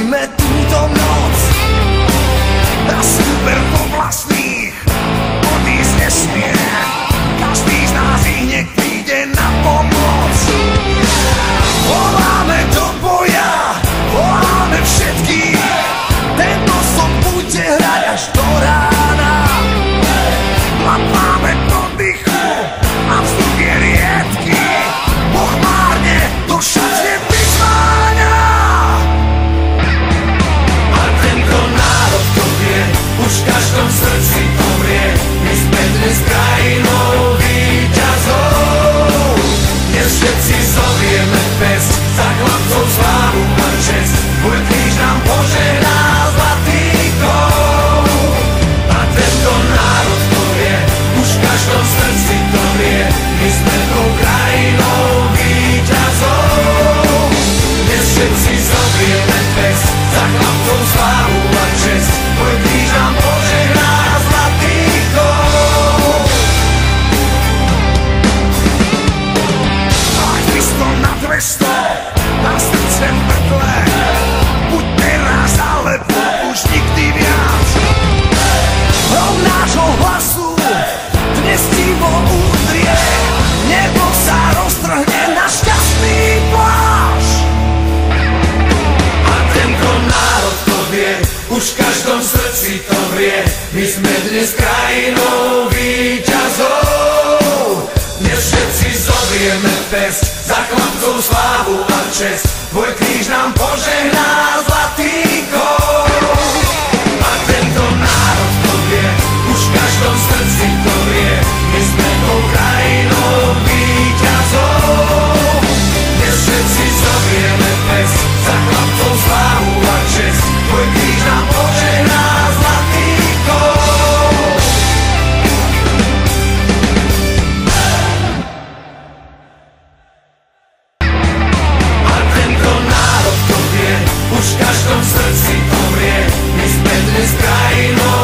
Zažijme túto noc a super po vlastných odísť nesmie. Každý z nás ich hneď príde na pomoc. Voláme do boja, voláme všetkých. Tento som bude hrať až do rána. Lapáme do dychu a vzduch je riedky. Pochmárne do šatne vyzváňa. A tento národ to vie, už v každom srdci to vrie. My sme dnes krajinou víťazov. Dnes všetci zovieme pest, za chlapcov slávu a čest. Tvoj kríž nám požehná zlatý kov. A tento národ to vie, už v každom srdci to vie. My sme tou krajinou víťazov. Dnes všetci zovieme pest, za chlapcov slávu a čest. Tvoj kríž nám požehná zlatý kov. A 300 na 200 na srdce mŕtve. Buď teraz alebo už nikdy viac. Hrom nášho hlasu dnes divo udrie. Nebo sa roztrhne na šťastný plášť. A tento národ to vie, už v každom srdci to vrie. My sme dnes krajinou víťazov. Dnes všetci zovieme pest, za chlapcov slávu a čest. Tvoj kríž nám požehná zlatý kov. A tento národ to vie, už v každom srdci to vie. My sme tou krajinou víťazov. Dnes všetci zovieme pest, za chlapcov slávu a čest. Tvoj kríž nám požehná zlatý kov. A tento národ to vie, už v každom srdci to vrie. My sme dnes krajinou